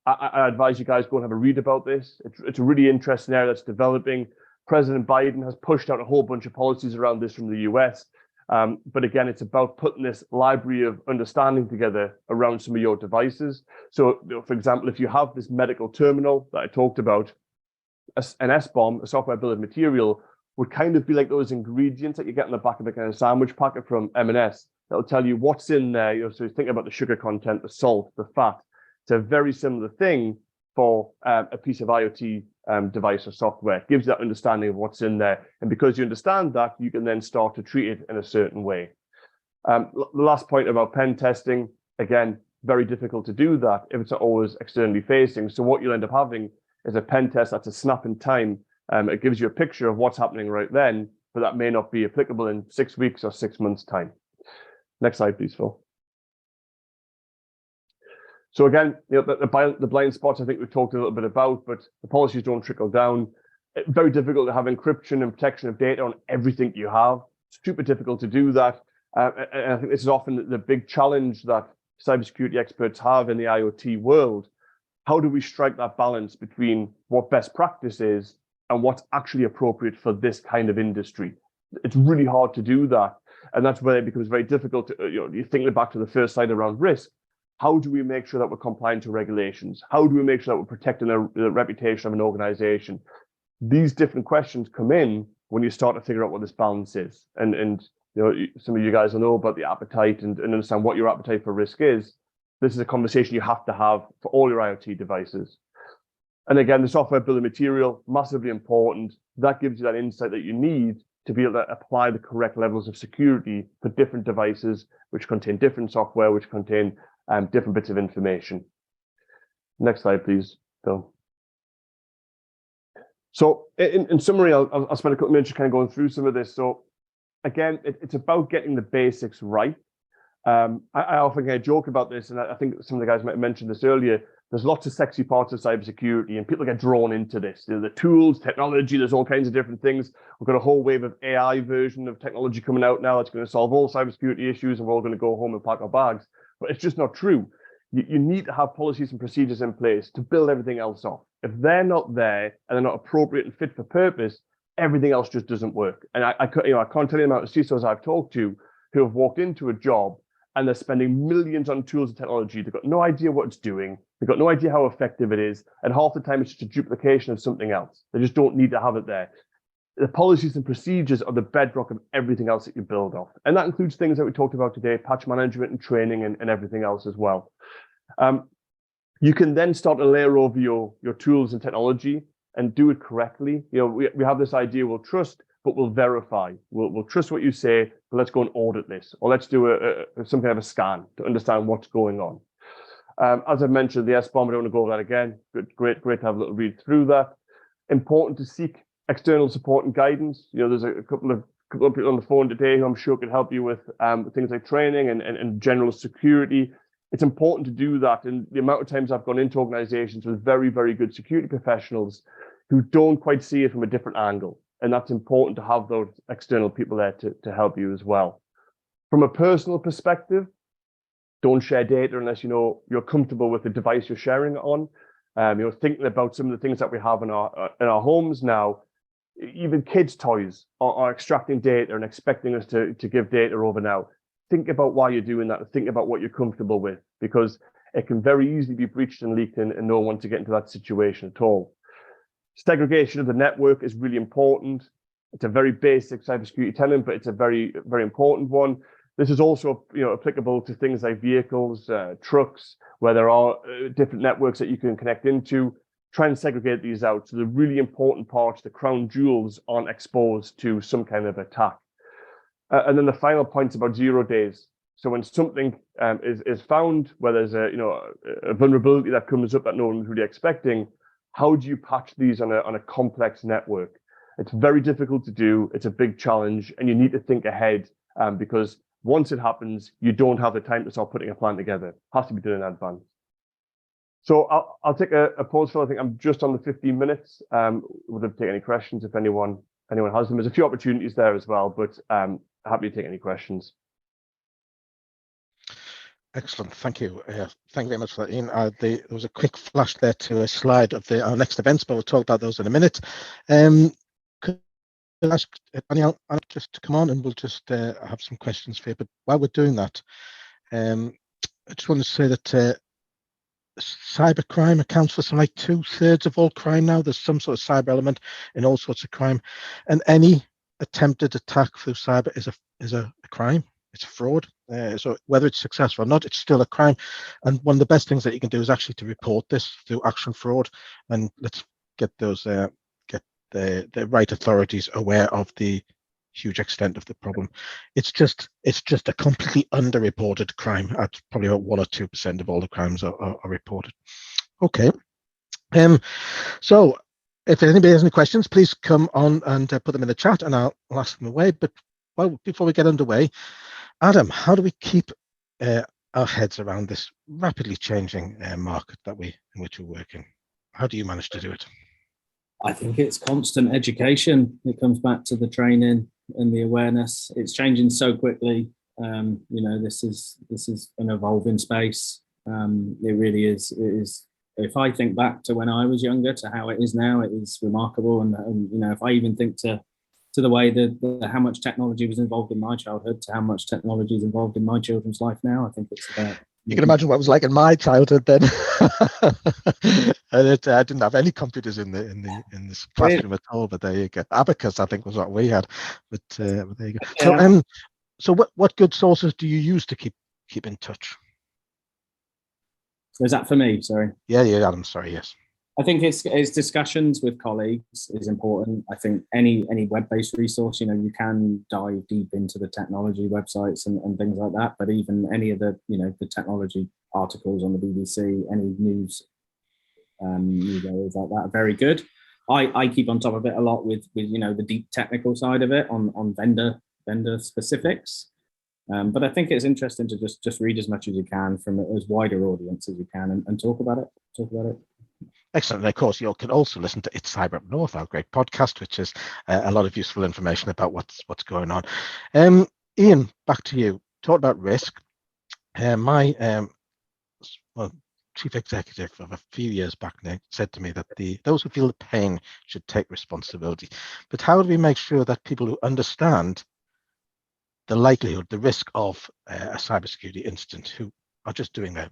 I advise you guys go and have a read about this. It's a really interesting area that's developing. President Biden has pushed out a whole bunch of policies around this from the US. But again, it's about putting this library of understanding together around some of your devices. So, for example, if you have this medical terminal that I talked about, an SBOM, a software bill of material, would kind of be like those ingredients that you get in the back of a kind of sandwich packet from M&S. That'll tell you what's in there. So you think about the sugar content, the salt, the fat. It's a very similar thing for a piece of IoT device or software. It gives that understanding of what's in there. And because you understand that, you can then start to treat it in a certain way. The last point about pen testing, again, very difficult to do that if it's not always externally facing. So what you'll end up having is a pen test that's a snap in time. It gives you a picture of what's happening right then, but that may not be applicable in 6 weeks or 6 months' time. Next slide, please, Phil. So again, the blind spots I think we've talked a little bit about, but the policies don't trickle down. It's very difficult to have encryption and protection of data on everything you have. Super difficult to do that. And I think this is often the big challenge that cybersecurity experts have in the IoT world. How do we strike that balance between what best practice is and what's actually appropriate for this kind of industry? It's really hard to do that. And that's where it becomes very difficult to, you think back to the first slide around risk. How do we make sure that we're compliant to regulations? How do we make sure that we're protecting the reputation of an organization? These different questions come in when you start to figure out what this balance is. And some of you guys will know about the appetite and understand what your appetite for risk is. This is a conversation you have to have for all your IoT devices. And again, the software bill of material, massively important. That gives you that insight that you need to be able to apply the correct levels of security for different devices, which contain different software, which contain different bits of information. Next slide, please, Phil. So in summary, I'll spend a couple of minutes just kind of going through some of this. So again, it's about getting the basics right. I often kind of joke about this, and I think some of the guys might have mentioned this earlier. There's lots of sexy parts of cybersecurity, and people get drawn into this. The tools, technology, there's all kinds of different things. We've got a whole wave of AI version of technology coming out now that's going to solve all cybersecurity issues, and we're all going to go home and pack our bags. But it's just not true. You need to have policies and procedures in place to build everything else off. If they're not there and they're not appropriate and fit for purpose, everything else just doesn't work. And I can't tell you the amount of CISOs I've talked to who have walked into a job and they're spending millions on tools and technology. They've got no idea what it's doing. They've got no idea how effective it is. And half the time it's just a duplication of something else. They just don't need to have it there. The policies and procedures are the bedrock of everything else that you build off. And that includes things that we talked about today, patch management and training and everything else as well. You can then start to layer over your tools and technology and do it correctly. We have this idea, we'll trust, but we'll verify. We'll trust what you say, but let's go and audit this. Or let's do some kind of a scan to understand what's going on. As I mentioned, the S-bomb, I don't want to go over that again. Great to have a little read through that. Important to seek external support and guidance. There's a couple of people on the phone today who I'm sure could help you with things like training and general security. It's important to do that. And the amount of times I've gone into organizations with very, very good security professionals who don't quite see it from a different angle. And that's important to have those external people there to help you as well. From a personal perspective, don't share data unless you're comfortable with the device you're sharing it on. Thinking about some of the things that we have in our homes now, even kids' toys are extracting data and expecting us to give data over now. Think about why you're doing that and think about what you're comfortable with, because it can very easily be breached and leaked and no one wants to get into that situation at all. Segregation of the network is really important. It's a very basic cybersecurity tenet, but it's a very, very important one. This is also applicable to things like vehicles, trucks, where there are different networks that you can connect into. Try and segregate these out so the really important parts, the crown jewels, aren't exposed to some kind of attack. And then the final point is about 0 days. So when something is found, where there's a vulnerability that comes up that no one's really expecting, how do you patch these on a complex network? It's very difficult to do. It's a big challenge, and you need to think ahead because once it happens, you don't have the time to start putting a plan together. It has to be done in advance. So I'll take a pause, Phil. I think I'm just on the 15 minutes. Would love to take any questions if anyone has them. There's a few opportunities there as well, but happy to take any questions. Excellent, thank you. Thank you very much for that, Ian. There was a quick flash there to a slide of our next events, but we'll talk about those in a minute. Could I ask Danielle just to come on, and we'll just have some questions for you. But while we're doing that, I just want to say that cybercrime accounts for something like 2/3 of all crime now. There's some sort of cyber element in all sorts of crime, and any attempted attack through cyber is a crime. It's a fraud. So whether it's successful or not, it's still a crime. And one of the best things that you can do is actually to report this through action fraud. And let's get those get the right authorities aware of the huge extent of the problem. It's just a completely underreported crime. At probably about 1 or 2% of all the crimes are reported. Okay. So if anybody has any questions, please come on and put them in the chat, and I'll ask them away. But before we get underway, Adam, how do we keep our heads around this rapidly changing market in which we're working? How do you manage to do it? I think it's constant education. It comes back to the training and the awareness. It's changing so quickly. This is an evolving space. It really is. It is. If I think back to when I was younger to how it is now, it is remarkable. And if I even think to the way that how much technology was involved in my childhood to how much technology is involved in my children's life now, I think it's about. You can imagine what it was like in my childhood then. I didn't have any computers in this classroom at all. But there you go. Abacus, I think, was what we had. But there you go. Yeah. So what good sources do you use to keep in touch? So is that for me? Sorry. Yeah, Adam. Sorry. Yes. I think it's discussions with colleagues is important. I think any web-based resource, you can dive deep into the technology websites and things like that. But even any of the the technology articles on the BBC, any news areas like that are very good. I keep on top of it a lot with the deep technical side of it on vendor specifics. But I think it's interesting to just read as much as you can from as wider audience as you can and talk about it. Excellent. And of course, you can also listen to It's Cyber Up North, our great podcast, which is a lot of useful information about what's going on. Ian, back to you. Talk about risk. My chief executive of a few years back now said to me that those who feel the pain should take responsibility. But how do we make sure that people who understand the likelihood, the risk of a cybersecurity incident, who are just doing the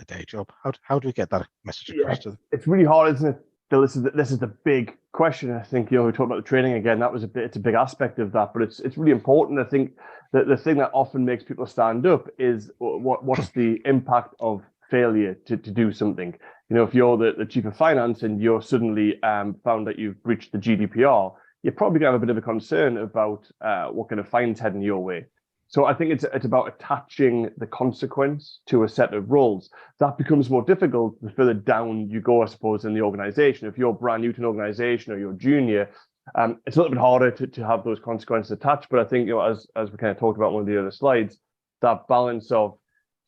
day job, how do we get that message across to them? It's really hard, isn't it? Bill, this is the big question. I think we talked about the training again. It's a big aspect of that, but it's really important. I think that the thing that often makes people stand up is what's the impact of failure to do something. If you're the chief of finance and you're suddenly found that you've breached the GDPR, you're probably going to have a bit of a concern about what kind of fines heading your way. So I think it's about attaching the consequence to a set of roles. That becomes more difficult the further down you go, I suppose, in the organization. If you're brand new to an organization or you're junior, it's a little bit harder to have those consequences attached. But I think, as we kind of talked about in one of the other slides, that balance of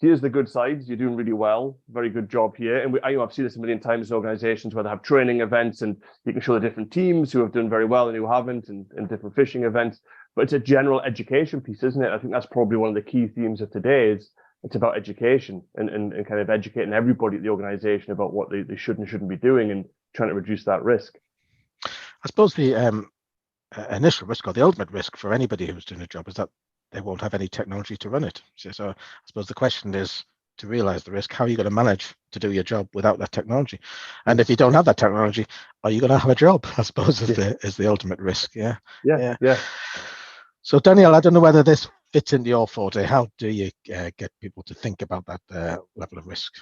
here's the good sides, you're doing really well, very good job here. And I've seen this a million times in organizations where they have training events and you can show the different teams who have done very well and who haven't, and different phishing events. But it's a general education piece, isn't it? I think that's probably one of the key themes of today is it's about education and kind of educating everybody at the organization about what they should and shouldn't be doing and trying to reduce that risk. I suppose the initial risk or the ultimate risk for anybody who's doing a job is that they won't have any technology to run it. So I suppose the question is, to realize the risk, how are you going to manage to do your job without that technology? And if you don't have that technology, are you going to have a job? I suppose is the ultimate risk. Yeah. So Danielle, I don't know whether this fits into your forte. How do you get people to think about that level of risk?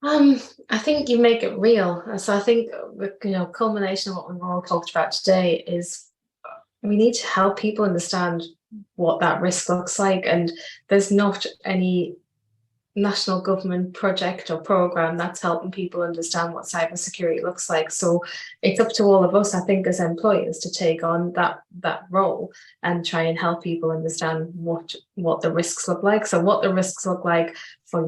I think you make it real. So I think culmination of what we've all talked about today is we need to help people understand what that risk looks like, and there's not any national government project or program that's helping people understand what cybersecurity looks like. So it's up to all of us, I think, as employers to take on that role and try and help people understand what the risks look like. So what the risks look like for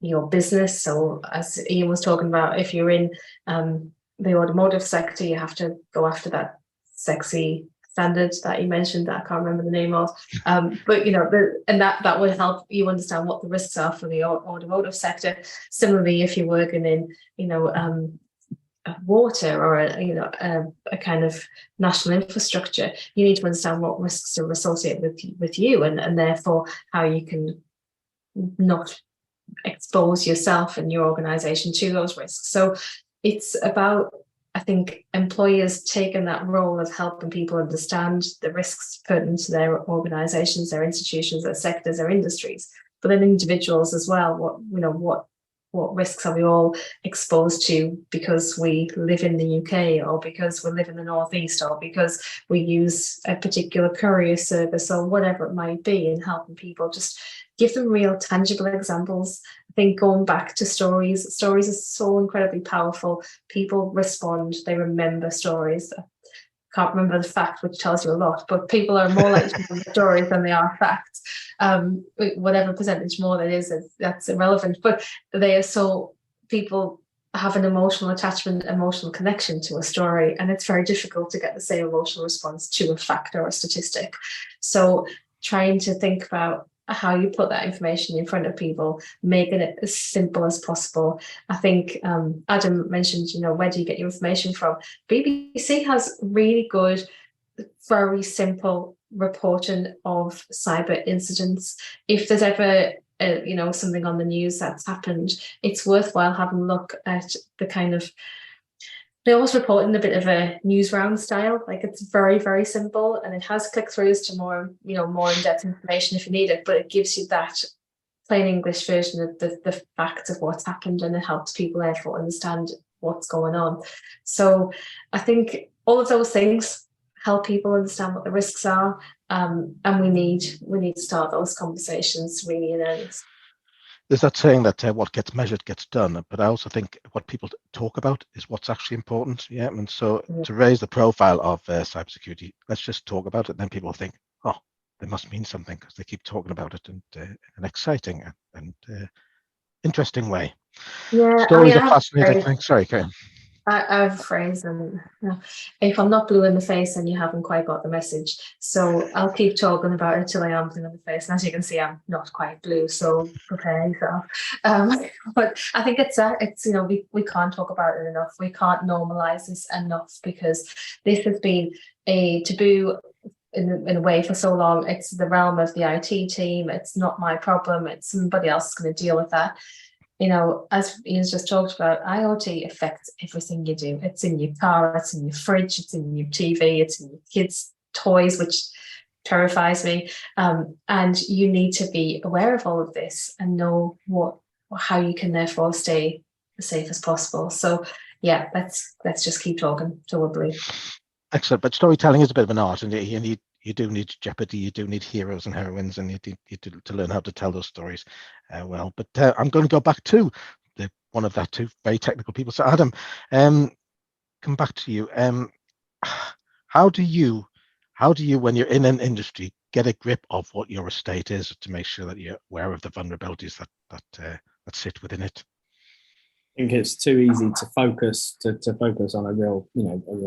your business. So as Ian was talking about, if you're in the automotive sector, you have to go after that sexy standards that you mentioned that I can't remember the name of, but that would help you understand what the risks are for the automotive sector. Similarly, if you're working in water or a kind of national infrastructure, you need to understand what risks are associated with you, and therefore how you can not expose yourself and your organization to those risks. So it's about, I think, employers taking that role of helping people understand the risks pertinent to their organizations, their institutions, their sectors, their industries, but then individuals as well. What risks are we all exposed to because we live in the UK, or because we live in the Northeast, or because we use a particular courier service, or whatever it might be, and helping people just give them real tangible examples. I think going back to stories are so incredibly powerful. People respond, they remember stories. I can't remember the fact, which tells you a lot, but people are more likely to remember stories than they are facts. Whatever percentage more that is, that's irrelevant, but people have an emotional attachment, emotional connection to a story, and it's very difficult to get the same emotional response to a fact or a statistic. So trying to think about how you put that information in front of people, making it as simple as possible. I think Adam mentioned, where do you get your information from? BBC has really good, very simple reporting of cyber incidents. If there's ever something on the news that's happened, it's worthwhile having a look at the kind of, they always report in a bit of a news round style. Like, it's very, very simple, and it has click-throughs to more in-depth information if you need it, but it gives you that plain English version of the facts of what's happened, and it helps people therefore understand what's going on. So I think all of those things help people understand what the risks are, and we need to start those conversations really in earnest. There's that saying that what gets measured gets done, but I also think what people talk about is what's actually important. Yeah, and so to raise the profile of cybersecurity, let's just talk about it. Then people think, oh, they must mean something because they keep talking about it in an exciting and interesting way. Yeah, stories are fascinating things. Sorry, Karen. I have a phrase, and if I'm not blue in the face, then you haven't quite got the message. So I'll keep talking about it till I am blue in the face. And as you can see, I'm not quite blue, so prepare yourself. But I think it's we can't talk about it enough. We can't normalize this enough, because this has been a taboo in a way for so long. It's the realm of the IT team. It's not my problem. It's somebody else going to deal with that. As Ian's just talked about, IoT affects everything you do. It's in your car, it's in your fridge, it's in your TV, it's in your kids' toys, which terrifies me. And you need to be aware of all of this and know how you can therefore stay as safe as possible. So yeah, let's just keep talking till we're blue. Excellent. But storytelling is a bit of an art, and you do need Jeopardy, you do need heroes and heroines, and you do to learn how to tell those stories well. But I'm going to go back to one of that two very technical people. So Adam, come back to you. How do you, when you're in an industry, get a grip of what your estate is to make sure that you're aware of the vulnerabilities that sit within it? I think it's too easy to focus on a real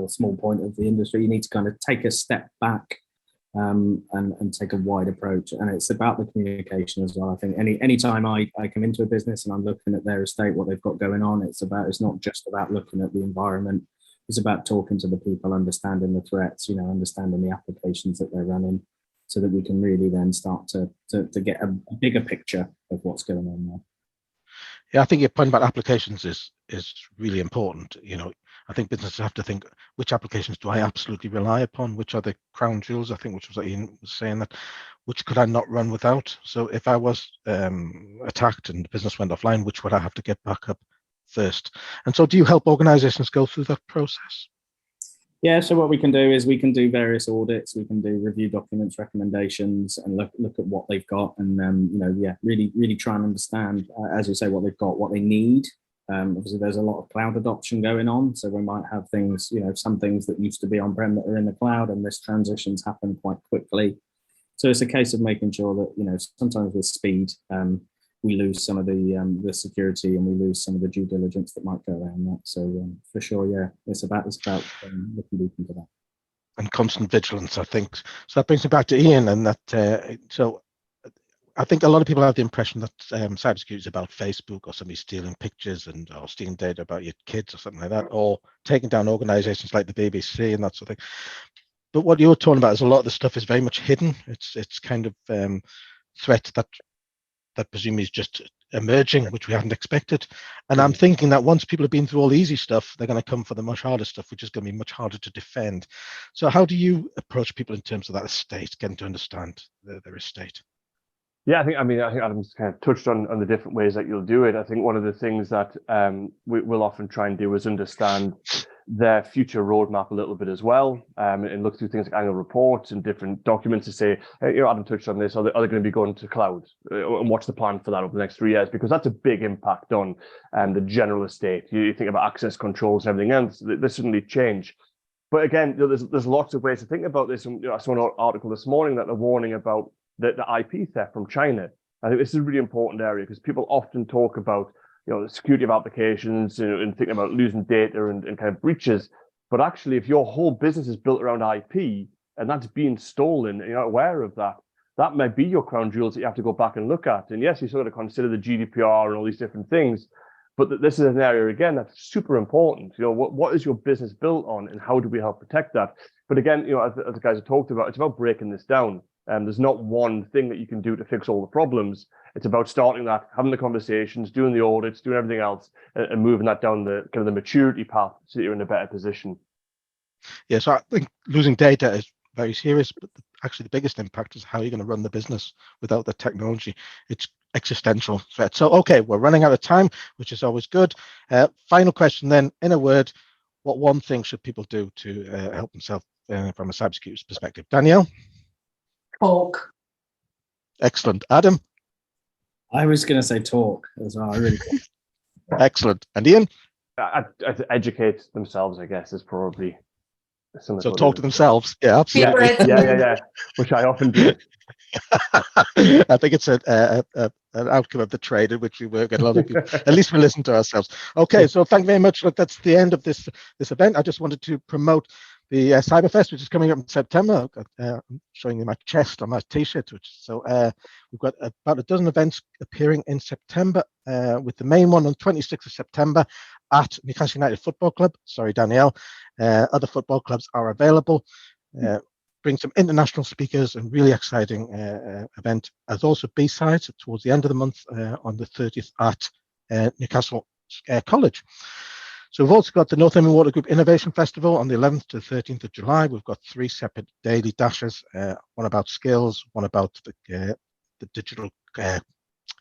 small point of the industry. You need to kind of take a step back and take a wide approach. And it's about the communication as well. I think any time I come into a business and I'm looking at their estate, what they've got going on, it's not just about looking at the environment. It's about talking to the people, understanding the threats, understanding the applications that they're running, so that we can really then start to get a bigger picture of what's going on there. Yeah, I think your point about applications is really important. I think businesses have to think, which applications do I absolutely rely upon? Which are the crown jewels? I think, which was what Ian was saying, that which could I not run without? So if I was attacked and the business went offline, which would I have to get back up first? And so do you help organizations go through that process? Yeah, so what we can do is we can do various audits, we can do review documents, recommendations, and look at what they've got, and really try and understand, as you say, what they've got, what they need. Obviously, there's a lot of cloud adoption going on, so we might have things, some things that used to be on-prem that are in the cloud, and this transitions happen quite quickly. So it's a case of making sure that sometimes with speed, we lose some of the security, and we lose some of the due diligence that might go around that. So for sure, yeah, it's about looking deep into that. And constant vigilance, I think. So that brings me back to Ian, and that. So I think a lot of people have the impression that cybersecurity is about Facebook or somebody stealing pictures or stealing data about your kids or something like that, or taking down organisations like the BBC and that sort of thing. But what you're talking about is a lot of the stuff is very much hidden. It's kind of threat that presumably is just emerging, which we haven't expected. And I'm thinking that once people have been through all the easy stuff, they're going to come for the much harder stuff, which is going to be much harder to defend. So how do you approach people in terms of that estate, getting to understand their estate? Yeah, I think Adam's kind of touched on the different ways that you'll do it. I think one of the things that we'll often try and do is understand their future roadmap a little bit as well, and look through things like annual reports and different documents to say, Adam touched on this, are they going to be going to cloud? And what's the plan for that over the next 3 years? Because that's a big impact on the general estate. You think about access controls and everything else, they suddenly change. But again, there's lots of ways to think about this. And I saw an article this morning that they're warning about the IP theft from China. I think this is a really important area because people often talk about the security of applications and thinking about losing data and kind of breaches. But actually, if your whole business is built around IP and that's being stolen and you're not aware of that, that might be your crown jewels that you have to go back and look at. And yes, you sort of consider the GDPR and all these different things, but this is an area, again, that's super important. What is your business built on and how do we help protect that? But again, as the guys have talked about, it's about breaking this down. There's not one thing that you can do to fix all the problems. It's about starting that, having the conversations, doing the audits, doing everything else, and moving that down the kind of the maturity path so that you're in a better position. Yeah, so I think losing data is very serious, but actually the biggest impact is how you're going to run the business without the technology. It's existential threat. So, okay, we're running out of time, which is always good. Final question then, in a word, what one thing should people do to help themselves from a cybersecurity perspective? Danielle? Talk. Excellent. Adam? I was going to say talk as well. I really Excellent. And Ian? Educate themselves, I guess, is probably so talk to themselves. Yeah, absolutely. Yeah. Which I often do. I think it's an outcome of the trade in which we work. A lot of people, at least we listen to ourselves. Okay, so thank you very much. Look, that's the end of this event. I just wanted to promote the Cyberfest, which is coming up in September. I'm showing you my chest on my T-shirt. We've got about a dozen events appearing in September, with the main one on 26th of September at Newcastle United Football Club. Sorry, Danielle. Other football clubs are available. Bring some international speakers and really exciting event. As also B-sides towards the end of the month on the 30th at Newcastle College. So we've also got the Northumbrian Water Group Innovation Festival on the 11th to 13th of July. We've got 3 separate daily dashes, one about skills, one about the digital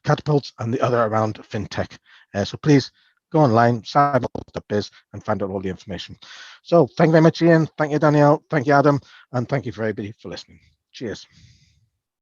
catapults, and the other around fintech. So please go online, cyber.biz, and find out all the information. So thank you very much, Ian. Thank you, Danielle. Thank you, Adam. And thank you for everybody for listening. Cheers.